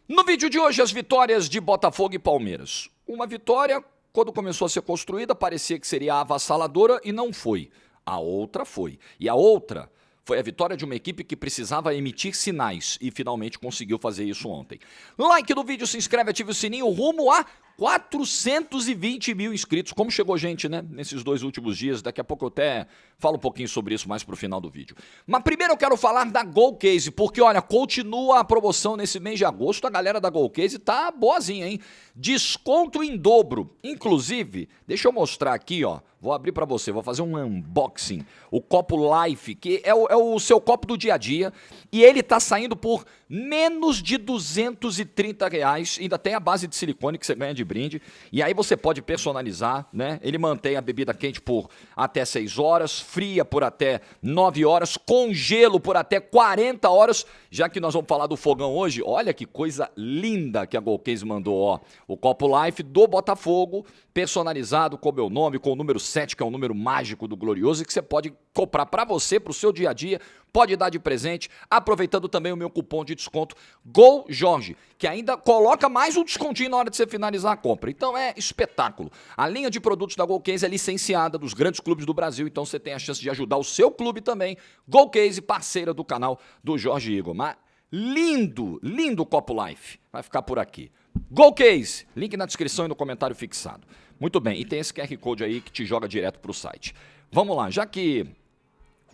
No vídeo de hoje, as vitórias de Botafogo e Palmeiras. Uma vitória, quando começou a ser construída, parecia que seria avassaladora e não foi. A outra foi. E a outra foi a vitória de uma equipe que precisava emitir sinais e finalmente conseguiu fazer isso ontem. Like no vídeo, se inscreve, ative o sininho, rumo a 420 mil inscritos. Como chegou gente, né, nesses 2 últimos dias. Daqui a pouco eu até falo um pouquinho sobre isso mais pro final do vídeo. Mas primeiro eu quero falar da Golcase, porque olha, continua a promoção nesse mês de agosto. A galera da Golcase tá boazinha, hein? Desconto em dobro. Inclusive, deixa eu mostrar aqui, ó. Vou abrir pra você, vou fazer um unboxing. O copo Life, que é o seu copo do dia a dia. E ele tá saindo por menos de R$230. Ainda tem a base de silicone que você ganha de brinde. E aí você pode personalizar, né? Ele mantém a bebida quente por até 6 horas, fria por até 9 horas, com gelo por até 40 horas. Já que nós vamos falar do fogão hoje, olha que coisa linda que a Golcase mandou, ó. O copo Life do Botafogo, personalizado com o meu nome, com o número 7, que é o número mágico do Glorioso, e que você pode comprar para você, para o seu dia a dia, pode dar de presente, aproveitando também o meu cupom de desconto GOLJORGE, que ainda coloca mais um descontinho na hora de você finalizar a compra. Então é espetáculo. A linha de produtos da Golcase é licenciada dos grandes clubes do Brasil, então você tem a chance de ajudar o seu clube também. Golcase, parceira do canal do Jorge Igor. Mas lindo, lindo copo Life. Vai ficar por aqui. Golcase, link na descrição e no comentário fixado. Muito bem, e tem esse QR Code aí que te joga direto para o site. Vamos lá, já que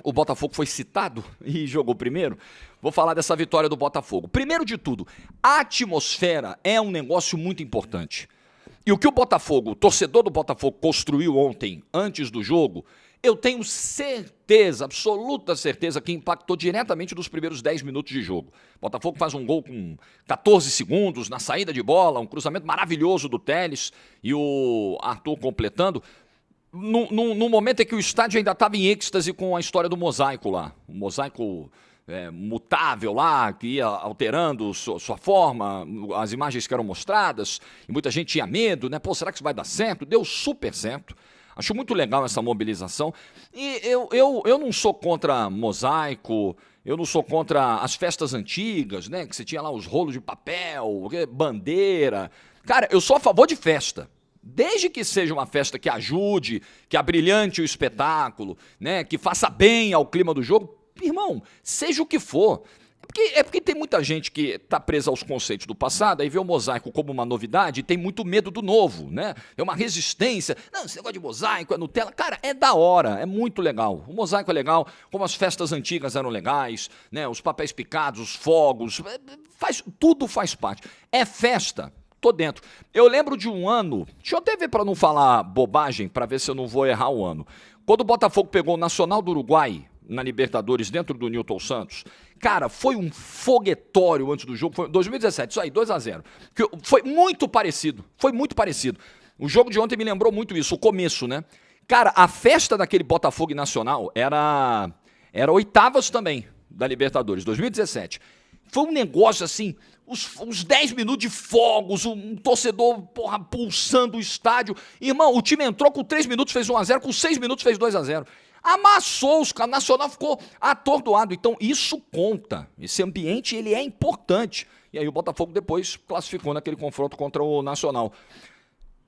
o Botafogo foi citado e jogou primeiro, vou falar dessa vitória do Botafogo. Primeiro de tudo, a atmosfera é um negócio muito importante. E o que o Botafogo, o torcedor do Botafogo construiu ontem, antes do jogo, eu tenho certeza, absoluta certeza, que impactou diretamente nos primeiros 10 minutos de jogo. O Botafogo faz um gol com 14 segundos na saída de bola, um cruzamento maravilhoso do Telles e o Arthur completando. No momento em que o estádio ainda estava em êxtase com a história do mosaico lá. O mosaico mutável lá, que ia alterando sua forma, as imagens que eram mostradas, e muita gente tinha medo, né? Pô, será que isso vai dar certo? Deu super certo. Acho muito legal essa mobilização. E eu não sou contra mosaico, eu não sou contra as festas antigas, né? Que você tinha lá os rolos de papel, bandeira. Cara, eu sou a favor de festa. Desde que seja uma festa que ajude, que abrilhante o espetáculo, né? Que faça bem ao clima do jogo. Irmão, seja o que for. É porque tem muita gente que está presa aos conceitos do passado, aí vê o mosaico como uma novidade e tem muito medo do novo, né? É uma resistência. Não, esse negócio de mosaico, é Nutella. Cara, é da hora, é muito legal. O mosaico é legal, como as festas antigas eram legais, né? Os papéis picados, os fogos, tudo faz parte. É festa. Tô dentro. Eu lembro de um ano, deixa eu até ver para não falar bobagem, para ver se eu não vou errar o ano. Quando o Botafogo pegou o Nacional do Uruguai na Libertadores dentro do Newton Santos, cara, foi um foguetório antes do jogo, foi 2017, isso aí, 2-0. Foi muito parecido, foi muito parecido. O jogo de ontem me lembrou muito isso, o começo, né? Cara, a festa daquele Botafogo e Nacional era oitavas também da Libertadores, 2017. Foi um negócio assim, uns 10 minutos de fogos, um torcedor, porra, pulsando o estádio. Irmão, o time entrou com 3 minutos, fez 1-0, com 6 minutos fez 2-0. Amassou os caras, o Nacional ficou atordoado. Então isso conta, esse ambiente ele é importante. E aí o Botafogo depois classificou naquele confronto contra o Nacional.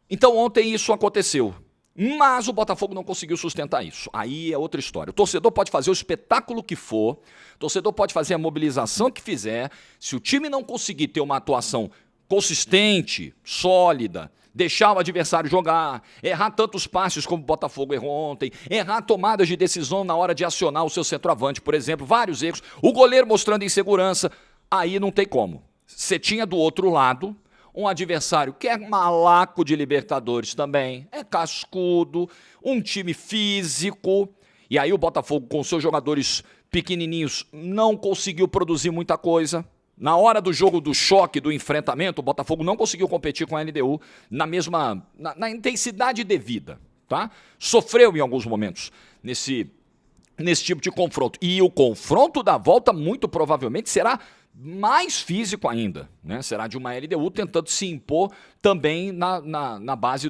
Então ontem isso aconteceu. Mas o Botafogo não conseguiu sustentar isso. Aí é outra história. O torcedor pode fazer o espetáculo que for, o torcedor pode fazer a mobilização que fizer. Se o time não conseguir ter uma atuação consistente, sólida, deixar o adversário jogar, errar tantos passes como o Botafogo errou ontem, errar tomadas de decisão na hora de acionar o seu centroavante, por exemplo, vários erros, o goleiro mostrando insegurança, aí não tem como. Você tinha do outro lado um adversário que é malaco de Libertadores também, é cascudo, um time físico, e aí o Botafogo com seus jogadores pequenininhos não conseguiu produzir muita coisa. Na hora do jogo do choque, do enfrentamento, o Botafogo não conseguiu competir com a LDU na intensidade devida, tá? Sofreu em alguns momentos nesse tipo de confronto. E o confronto da volta, muito provavelmente, será mais físico ainda, né? Será de uma LDU tentando se impor também na base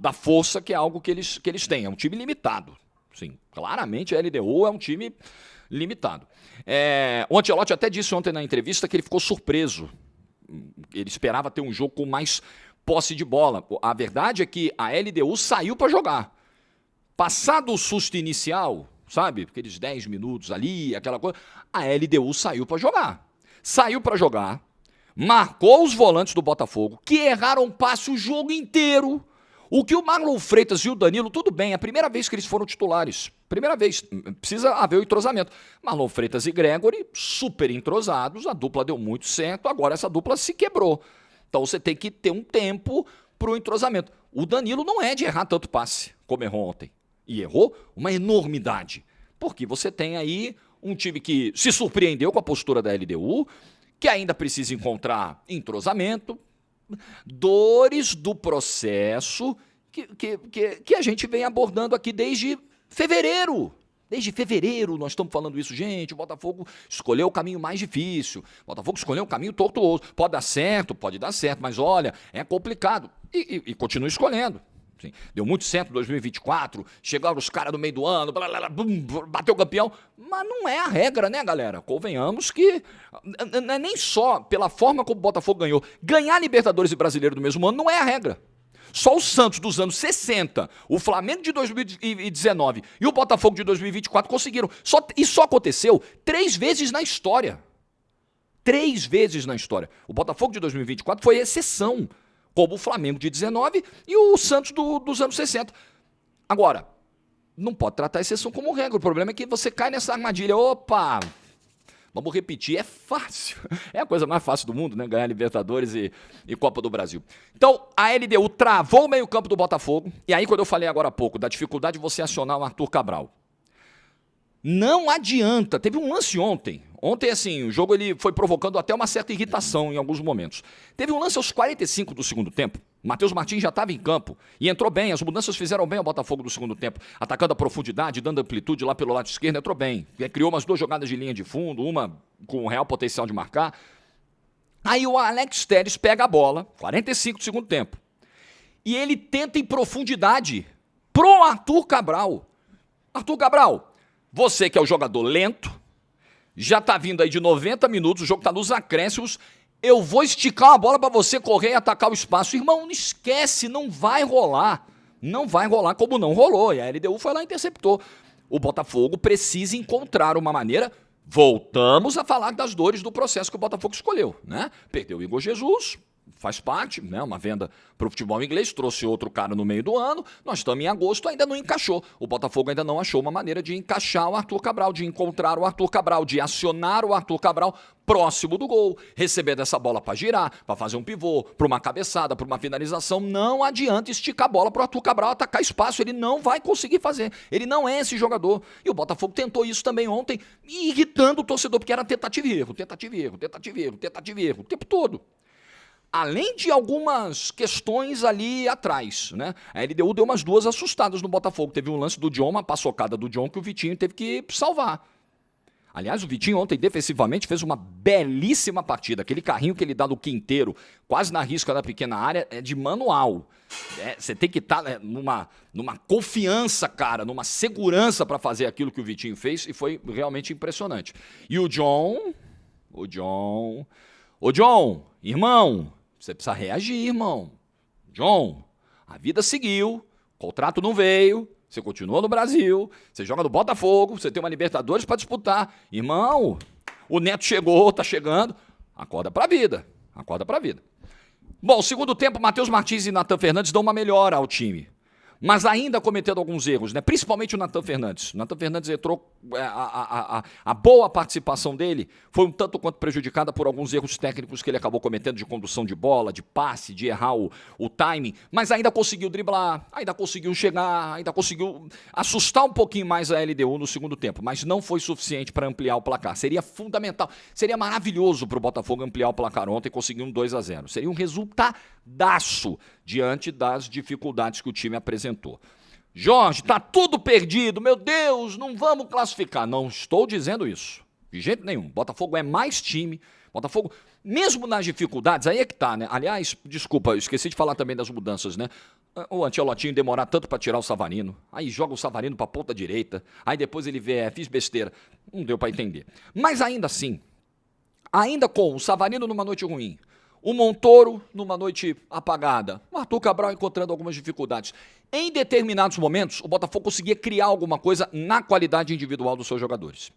da força, que é algo que eles têm. É um time limitado. Sim, claramente a LDU é um time limitado. O Ancelotti até disse ontem na entrevista que ele ficou surpreso Ele esperava ter um jogo com mais posse de bola. A verdade é que a LDU saiu para jogar. Passado o susto inicial, sabe? Aqueles 10 minutos ali, aquela coisa, a LDU saiu para jogar. Saiu para jogar, marcou os volantes do Botafogo, que erraram passe o jogo inteiro. O que o Marlon Freitas e o Danilo, tudo bem, é a primeira vez que eles foram titulares. Primeira vez, precisa haver o entrosamento. Marlon Freitas e Gregory, super entrosados, a dupla deu muito certo, agora essa dupla se quebrou. Então você tem que ter um tempo para o entrosamento. O Danilo não é de errar tanto passe, como errou ontem. E errou uma enormidade. Porque você tem aí um time que se surpreendeu com a postura da LDU, que ainda precisa encontrar entrosamento, dores do processo que a gente vem abordando aqui desde fevereiro. Desde fevereiro nós estamos falando isso, gente. O Botafogo escolheu o caminho mais difícil. O Botafogo escolheu um caminho tortuoso. Pode dar certo, mas olha, é complicado. E continua escolhendo. Sim. Deu muito certo em 2024, chegaram os caras no meio do ano, blá, blá, blá, bum, bateu o campeão, mas não é a regra, né, galera? Convenhamos que não é nem só pela forma como o Botafogo ganhou. Ganhar Libertadores e Brasileiro no mesmo ano não é a regra. Só o Santos dos anos 60, o Flamengo de 2019 e o Botafogo de 2024 conseguiram. Isso só aconteceu 3 vezes na história. 3 vezes na história. O Botafogo de 2024 foi exceção, como o Flamengo de 19 e o Santos dos anos 60. Agora, não pode tratar a exceção como regra. O problema é que você cai nessa armadilha. Opa, vamos repetir. É fácil. É a coisa mais fácil do mundo, né? Ganhar Libertadores e Copa do Brasil. Então, a LDU travou o meio-campo do Botafogo. E aí, quando eu falei agora há pouco da dificuldade de você acionar o Arthur Cabral, não adianta. Teve um lance ontem. Ontem, assim, o jogo ele foi provocando até uma certa irritação em alguns momentos. Teve um lance aos 45 do segundo tempo. Matheus Martins já estava em campo e entrou bem. As mudanças fizeram bem ao Botafogo do segundo tempo. Atacando a profundidade, dando amplitude lá pelo lado esquerdo, entrou bem. Criou umas 2 jogadas de linha de fundo, uma com real potencial de marcar. Aí o Alex Telles pega a bola, 45 do segundo tempo. E ele tenta em profundidade pro Arthur Cabral. Arthur Cabral, você que é o jogador lento, já tá vindo aí de 90 minutos, o jogo tá nos acréscimos, eu vou esticar a bola para você correr e atacar o espaço. Irmão, não esquece, não vai rolar. Não vai rolar como não rolou. E a LDU foi lá e interceptou. O Botafogo precisa encontrar uma maneira. Voltamos a falar das dores do processo que o Botafogo escolheu, né? Perdeu o Igor Jesus, faz parte, né? Uma venda para o futebol inglês, trouxe outro cara no meio do ano, nós estamos em agosto, ainda não encaixou. O Botafogo ainda não achou uma maneira de encaixar o Arthur Cabral, de encontrar o Arthur Cabral, de acionar o Arthur Cabral próximo do gol, receber dessa bola para girar, para fazer um pivô, para uma cabeçada, para uma finalização. Não adianta esticar a bola para o Arthur Cabral atacar espaço, ele não vai conseguir fazer, ele não é esse jogador. E o Botafogo tentou isso também ontem, irritando o torcedor, porque era tentativa e erro, tentativa e erro, tentativa e erro, tentativa e erro, o tempo todo. Além de algumas questões ali atrás, né? A LDU deu umas 2 assustadas no Botafogo. Teve um lance do John, uma paçocada do John que o Vitinho teve que salvar. Aliás, o Vitinho ontem defensivamente fez uma belíssima partida. Aquele carrinho que ele dá no quinteiro, quase na risca da pequena área, é de manual. Você tem que estar numa confiança, cara, numa segurança para fazer aquilo que o Vitinho fez e foi realmente impressionante. E o John, irmão, você precisa reagir, irmão. John, a vida seguiu, o contrato não veio, você continua no Brasil, você joga no Botafogo, você tem uma Libertadores para disputar. Irmão, o Neto chegou, tá chegando, acorda pra vida, acorda pra vida. Bom, segundo tempo, Matheus Martins e Nathan Fernandes dão uma melhora ao time. Mas ainda cometendo alguns erros, né? Principalmente o Nathan Fernandes. O Nathan Fernandes entrou, a boa participação dele foi um tanto quanto prejudicada por alguns erros técnicos que ele acabou cometendo de condução de bola, de passe, de errar o timing, mas ainda conseguiu driblar, ainda conseguiu chegar, ainda conseguiu assustar um pouquinho mais a LDU no segundo tempo, mas não foi suficiente para ampliar o placar. Seria fundamental, seria maravilhoso para o Botafogo ampliar o placar ontem e conseguir um 2-0. Seria um resultadaço diante das dificuldades que o time apresentou. Jorge, tá tudo perdido, meu Deus, não vamos classificar. Não estou dizendo isso, de jeito nenhum. Botafogo é mais time, Botafogo, mesmo nas dificuldades, aí é que tá, né? Aliás, desculpa, eu esqueci de falar também das mudanças, né? O Ancelotti demorar tanto para tirar o Savarino, aí joga o Savarino para ponta direita, aí depois ele vê, fiz besteira, não deu para entender. Mas ainda assim, ainda com o Savarino numa noite ruim, O Montoro, numa noite apagada. O Arthur Cabral encontrando algumas dificuldades. Em determinados momentos, o Botafogo conseguia criar alguma coisa na qualidade individual dos seus jogadores.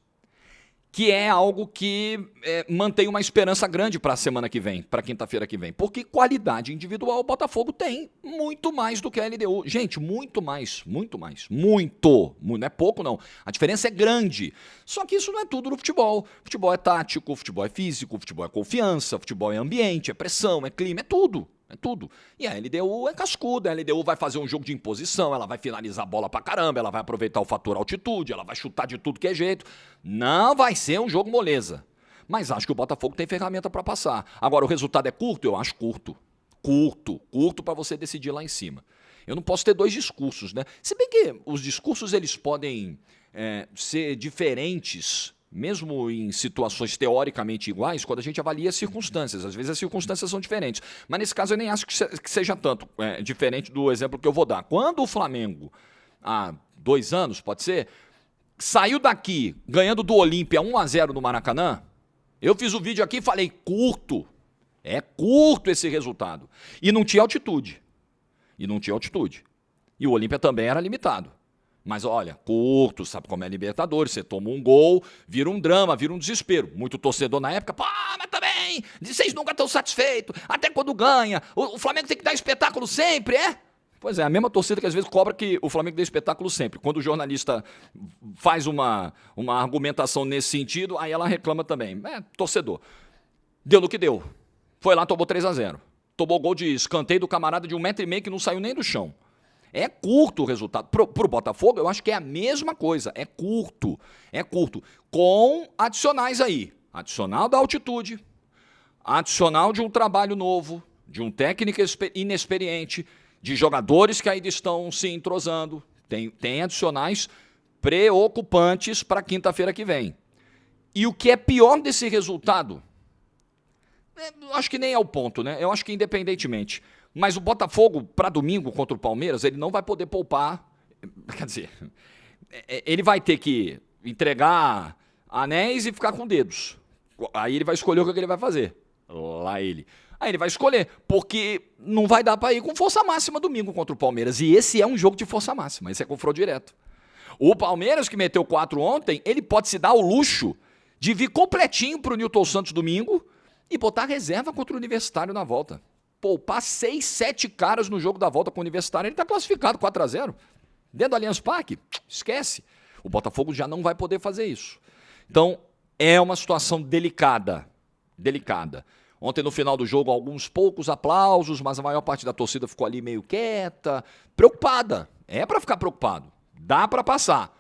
Que é algo que mantém uma esperança grande para a semana que vem, para quinta-feira que vem. Porque qualidade individual o Botafogo tem muito mais do que a LDU. Gente, muito mais, muito mais. Muito. Não é pouco, não. A diferença é grande. Só que isso não é tudo no futebol. Futebol é tático, futebol é físico, futebol é confiança, futebol é ambiente, é pressão, é clima, é tudo. É tudo. E a LDU é cascuda, a LDU vai fazer um jogo de imposição, ela vai finalizar a bola pra caramba, ela vai aproveitar o fator altitude, ela vai chutar de tudo que é jeito. Não vai ser um jogo moleza. Mas acho que o Botafogo tem ferramenta pra passar. Agora, o resultado é curto? Eu acho curto. Curto pra você decidir lá em cima. Eu não posso ter dois discursos, né? Se bem que os discursos eles podem ser diferentes, mesmo em situações teoricamente iguais, quando a gente avalia as circunstâncias. Às vezes as circunstâncias são diferentes. Mas nesse caso eu nem acho que seja tanto diferente do exemplo que eu vou dar. Quando o Flamengo, há 2 anos, pode ser, saiu daqui ganhando do Olímpia 1-0 no Maracanã, eu fiz o vídeo aqui e falei, curto. É curto esse resultado. E não tinha altitude. E o Olímpia também era limitado. Mas olha, curto, sabe como é Libertadores, você toma um gol, vira um drama, vira um desespero. Muito torcedor na época, pô, mas também, vocês nunca estão satisfeitos, até quando ganha, o Flamengo tem que dar espetáculo sempre, é? Pois é, a mesma torcida que às vezes cobra que o Flamengo dê espetáculo sempre. Quando o jornalista faz uma argumentação nesse sentido, aí ela reclama também. Torcedor. Deu no que deu. Foi lá, tomou 3-0. Tomou gol de escanteio do camarada de 1,5 m que não saiu nem do chão. É curto o resultado. Pro Botafogo, eu acho que é a mesma coisa. É curto. Com adicionais aí. Adicional da altitude. Adicional de um trabalho novo. De um técnico inexperiente. De jogadores que ainda estão se entrosando. Tem adicionais preocupantes para quinta-feira que vem. E o que é pior desse resultado, acho que nem é o ponto, né? Eu acho que independentemente. Mas o Botafogo, para domingo contra o Palmeiras, ele não vai poder poupar. Quer dizer, ele vai ter que entregar anéis e ficar com dedos. Aí ele vai escolher o que ele vai fazer. Aí ele vai escolher, porque não vai dar para ir com força máxima domingo contra o Palmeiras. E esse é um jogo de força máxima, esse é confronto direto. O Palmeiras, que meteu 4 ontem, ele pode se dar o luxo de vir completinho pro Newton Santos domingo e botar reserva contra o Universitário na volta. Poupar 6, 7 caras no jogo da volta com o Universitário, ele está classificado 4-0. Dentro do Allianz Parque, esquece. O Botafogo já não vai poder fazer isso. Então, é uma situação delicada. Ontem, no final do jogo, alguns poucos aplausos, mas a maior parte da torcida ficou ali meio quieta, preocupada. É para ficar preocupado. Dá para passar.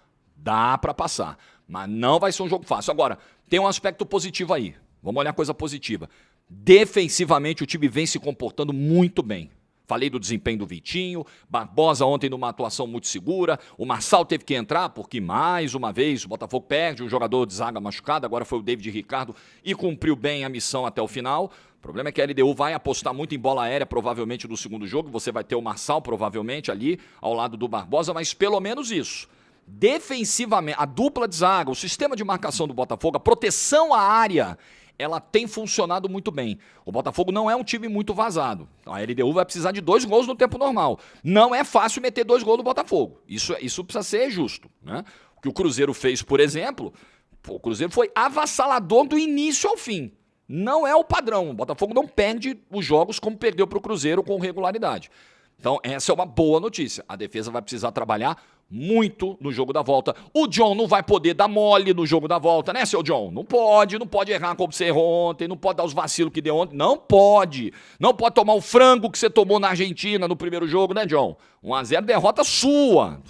Mas não vai ser um jogo fácil. Agora, tem um aspecto positivo aí. Vamos olhar a coisa positiva. Defensivamente, o time vem se comportando muito bem. Falei do desempenho do Vitinho, Barbosa ontem numa atuação muito segura, o Marçal teve que entrar porque, mais uma vez, o Botafogo perde um jogador de zaga machucado, agora foi o David Ricardo e cumpriu bem a missão até o final. O problema é que a LDU vai apostar muito em bola aérea, provavelmente, no segundo jogo, você vai ter o Marçal, provavelmente, ali, ao lado do Barbosa, mas pelo menos isso. Defensivamente, a dupla de zaga, o sistema de marcação do Botafogo, a proteção à área, ela tem funcionado muito bem. O Botafogo não é um time muito vazado. A LDU vai precisar de 2 gols no tempo normal. Não é fácil meter 2 gols no Botafogo. Isso precisa ser justo, né? O que o Cruzeiro fez, por exemplo, o Cruzeiro foi avassalador do início ao fim. Não é o padrão. O Botafogo não perde os jogos como perdeu para o Cruzeiro com regularidade. Então, essa é uma boa notícia. A defesa vai precisar trabalhar muito no jogo da volta. O John não vai poder dar mole no jogo da volta, né, seu John? Não pode errar como você errou ontem, não pode dar os vacilos que deu ontem, não pode. Não pode tomar o frango que você tomou na Argentina no primeiro jogo, né, John? 1-0, derrota sua.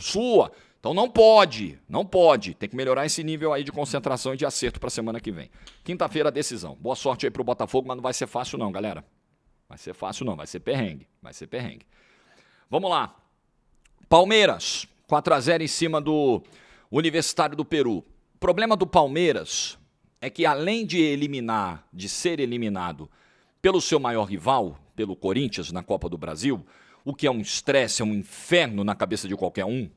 Então não pode. Tem que melhorar esse nível aí de concentração e de acerto para a semana que vem. Quinta-feira, decisão. Boa sorte aí pro Botafogo, mas não vai ser fácil não, galera. Vai ser perrengue. Vamos lá. Palmeiras, 4-0 em cima do Universitário do Peru. O problema do Palmeiras é que, além de ser eliminado pelo seu maior rival, pelo Corinthians, na Copa do Brasil, o que é um estresse, é um inferno na cabeça de qualquer um,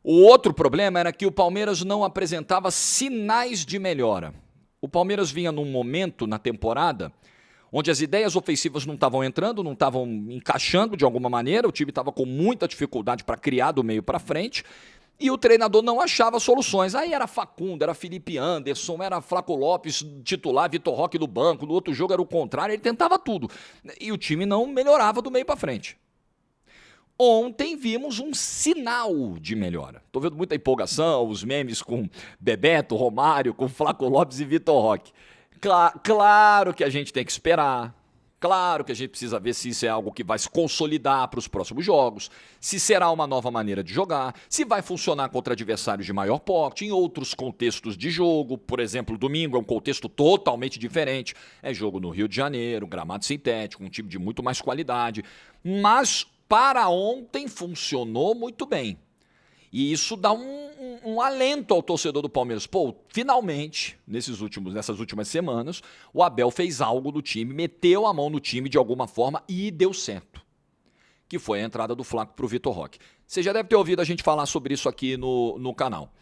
o outro problema era que o Palmeiras não apresentava sinais de melhora. O Palmeiras vinha num momento na temporada onde as ideias ofensivas não estavam entrando, não estavam encaixando de alguma maneira, o time estava com muita dificuldade para criar do meio para frente, e o treinador não achava soluções. Aí era Facundo, era Felipe Anderson, era Flaco Lopes titular, Vitor Roque do banco, no outro jogo era o contrário, ele tentava tudo. E o time não melhorava do meio para frente. Ontem vimos um sinal de melhora. Estou vendo muita empolgação, os memes com Bebeto, Romário, com Flaco Lopes e Vitor Roque. Claro que a gente tem que esperar. Claro que a gente precisa ver se isso é algo que vai se consolidar para os próximos jogos, se será uma nova maneira de jogar, se vai funcionar contra adversários de maior porte, em outros contextos de jogo. Por exemplo, domingo é um contexto totalmente diferente. É jogo no Rio de Janeiro, gramado sintético, um time de muito mais qualidade. Mas para ontem funcionou muito bem. E isso dá um alento ao torcedor do Palmeiras. Pô, finalmente, nessas últimas semanas, o Abel fez algo do time, meteu a mão no time de alguma forma e deu certo. Que foi a entrada do Flaco pro Vitor Roque. Você já deve ter ouvido a gente falar sobre isso aqui no canal.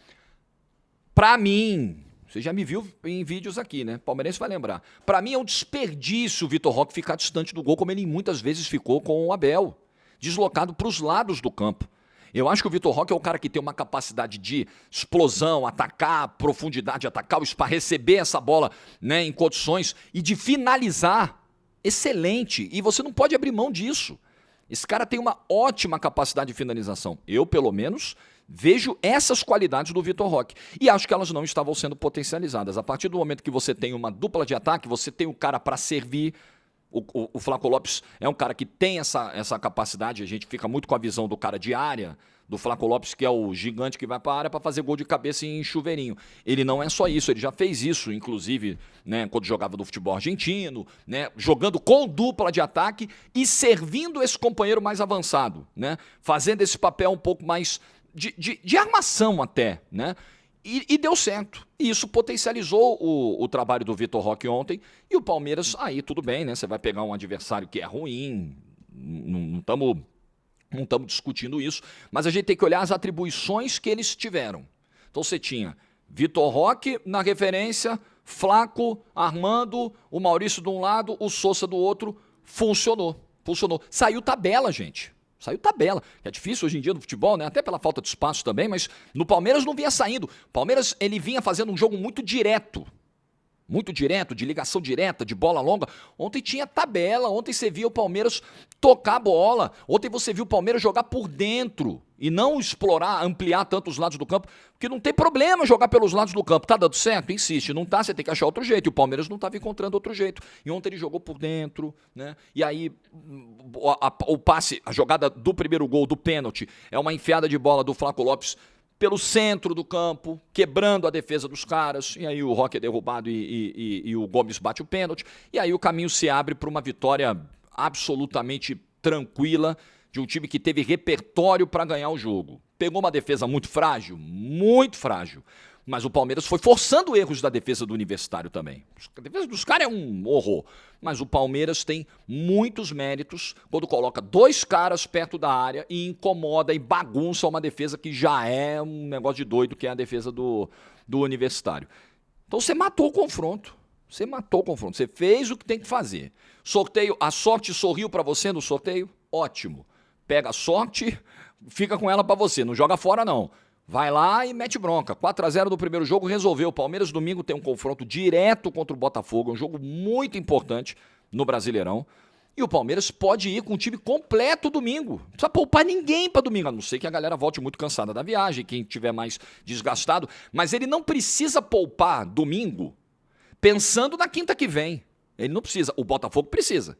Pra mim, você já me viu em vídeos aqui, né? Palmeirense vai lembrar. Pra mim é um desperdício o Vitor Roque ficar distante do gol, como ele muitas vezes ficou com o Abel, deslocado para os lados do campo. Eu acho que o Vitor Roque é o cara que tem uma capacidade de explosão, atacar, profundidade, atacar o espaço, receber essa bola, né, em condições e de finalizar. Excelente. E você não pode abrir mão disso. Esse cara tem uma ótima capacidade de finalização. Eu, pelo menos, vejo essas qualidades do Vitor Roque. E acho que elas não estavam sendo potencializadas. A partir do momento que você tem uma dupla de ataque, você tem o cara para servir. O Flaco Lopes é um cara que tem essa capacidade, a gente fica muito com a visão do cara de área, do Flaco Lopes, que é o gigante que vai para a área para fazer gol de cabeça em chuveirinho. Ele não é só isso, ele já fez isso, inclusive, né, quando jogava no futebol argentino, né, jogando com dupla de ataque e servindo esse companheiro mais avançado, né, fazendo esse papel um pouco mais de armação até, né? E deu certo. E isso potencializou o trabalho do Vitor Roque ontem. E o Palmeiras, aí tudo bem, né? Você vai pegar um adversário que é ruim. Não estamos discutindo isso. Mas a gente tem que olhar as atribuições que eles tiveram. Então você tinha Vitor Roque na referência, Flaco, Armando, o Maurício de um lado, o Sousa do outro. Funcionou. Saiu tabela, gente. Saiu tabela. É difícil hoje em dia no futebol, né? Até pela falta de espaço também, mas no Palmeiras não vinha saindo. O Palmeiras, ele vinha fazendo um jogo muito direto, de ligação direta, de bola longa. Ontem tinha tabela, ontem você via o Palmeiras tocar a bola, ontem você viu o Palmeiras jogar por dentro e não explorar, ampliar tanto os lados do campo, porque não tem problema jogar pelos lados do campo. Tá dando certo? Insiste. Não tá, você tem que achar outro jeito. E o Palmeiras não estava encontrando outro jeito. E ontem ele jogou por dentro, né? E aí o passe, a jogada do primeiro gol, do pênalti, é uma enfiada de bola do Flaco Lopes pelo centro do campo, quebrando a defesa dos caras, e aí o Roque é derrubado e o Gomes bate o pênalti, e aí o caminho se abre para uma vitória absolutamente tranquila de um time que teve repertório para ganhar o jogo. Pegou uma defesa muito frágil, mas o Palmeiras foi forçando erros da defesa do Universitário também. A defesa dos caras é um horror, mas o Palmeiras tem muitos méritos quando coloca dois caras perto da área e incomoda e bagunça uma defesa que já é um negócio de doido, que é a defesa do Universitário. Então você matou o confronto. Você fez o que tem que fazer. Sorteio, a sorte sorriu para você no sorteio? Ótimo. Pega a sorte, fica com ela para você, não joga fora não. Vai lá e mete bronca. 4-0 no primeiro jogo, resolveu. O Palmeiras domingo tem um confronto direto contra o Botafogo, um jogo muito importante no Brasileirão. E o Palmeiras pode ir com o time completo domingo. Não precisa poupar ninguém para domingo, a não ser que a galera volte muito cansada da viagem, quem estiver mais desgastado. Mas ele não precisa poupar domingo pensando na quinta que vem. Ele não precisa. O Botafogo precisa.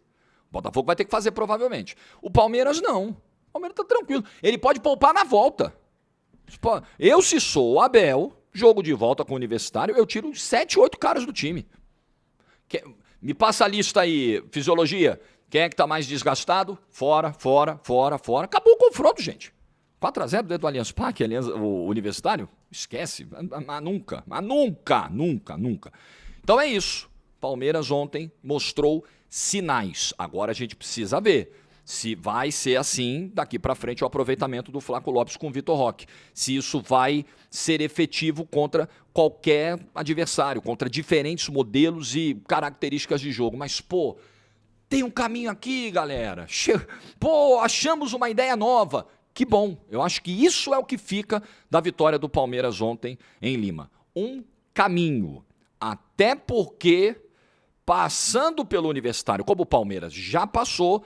O Botafogo vai ter que fazer provavelmente. O Palmeiras não. O Palmeiras tá tranquilo. Ele pode poupar na volta. Eu, se sou o Abel, jogo de volta com o Universitário, eu tiro 7, 8 caras do time. Me passa a lista aí, fisiologia. Quem é que tá mais desgastado? Fora. Acabou o confronto, gente. 4-0 dentro do Allianz Parque, o Universitário? Esquece. Mas nunca. Então é isso. Palmeiras ontem mostrou sinais. Agora a gente precisa ver se vai ser assim daqui para frente o aproveitamento do Flaco Lopes com o Vitor Roque. Se isso vai ser efetivo contra qualquer adversário, contra diferentes modelos e características de jogo. Mas, pô, tem um caminho aqui, galera. Pô, achamos uma ideia nova. Que bom. Eu acho que isso é o que fica da vitória do Palmeiras ontem em Lima. Um caminho. Até porque, passando pelo Universitário, como o Palmeiras já passou,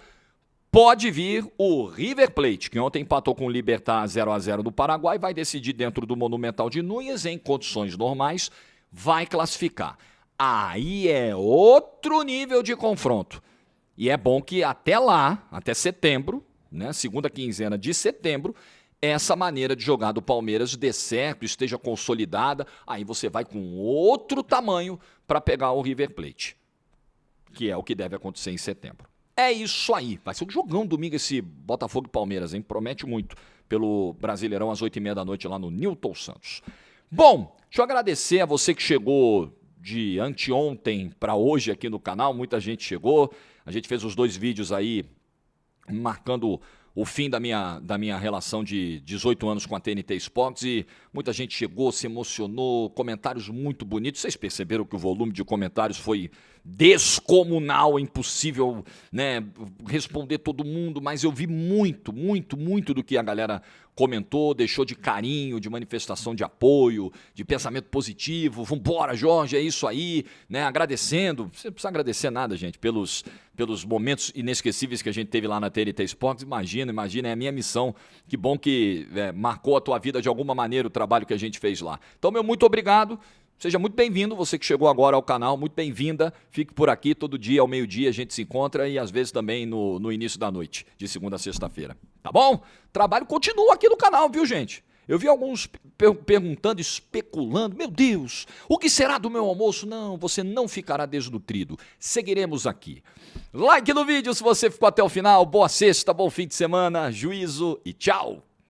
pode vir o River Plate, que ontem empatou com o Libertad 0-0 do Paraguai, vai decidir dentro do Monumental de Núñez, em condições normais, vai classificar. Aí é outro nível de confronto. E é bom que até lá, até setembro, né, segunda quinzena de setembro, essa maneira de jogar do Palmeiras dê certo, esteja consolidada, aí você vai com outro tamanho para pegar o River Plate, que é o que deve acontecer em setembro. É isso aí, vai ser um jogão domingo esse Botafogo e Palmeiras, hein? Promete muito pelo Brasileirão às 20h30 da noite lá no Newton Santos. Bom, deixa eu agradecer a você que chegou de anteontem para hoje aqui no canal, muita gente chegou, a gente fez os 2 vídeos aí marcando o fim da minha relação de 18 anos com a TNT Sports e muita gente chegou, se emocionou, comentários muito bonitos. Vocês perceberam que o volume de comentários foi descomunal, impossível, né, responder todo mundo, mas eu vi muito do que a galera comentou, deixou de carinho, de manifestação de apoio, de pensamento positivo. Vambora, Jorge, é isso aí, né? Agradecendo. Você não precisa agradecer nada, gente, pelos momentos inesquecíveis que a gente teve lá na TNT Sports. Imagina, é a minha missão. Que bom que marcou a tua vida de alguma maneira o trabalho que a gente fez lá. Então, meu muito obrigado. Seja muito bem-vindo, você que chegou agora ao canal, muito bem-vinda. Fique por aqui, todo dia ao meio-dia a gente se encontra e às vezes também no início da noite, de segunda a sexta-feira. Tá bom? Trabalho continua aqui no canal, viu, gente? Eu vi alguns perguntando, especulando. Meu Deus, o que será do meu almoço? Não, você não ficará desnutrido. Seguiremos aqui. Like no vídeo se você ficou até o final. Boa sexta, bom fim de semana, juízo e tchau!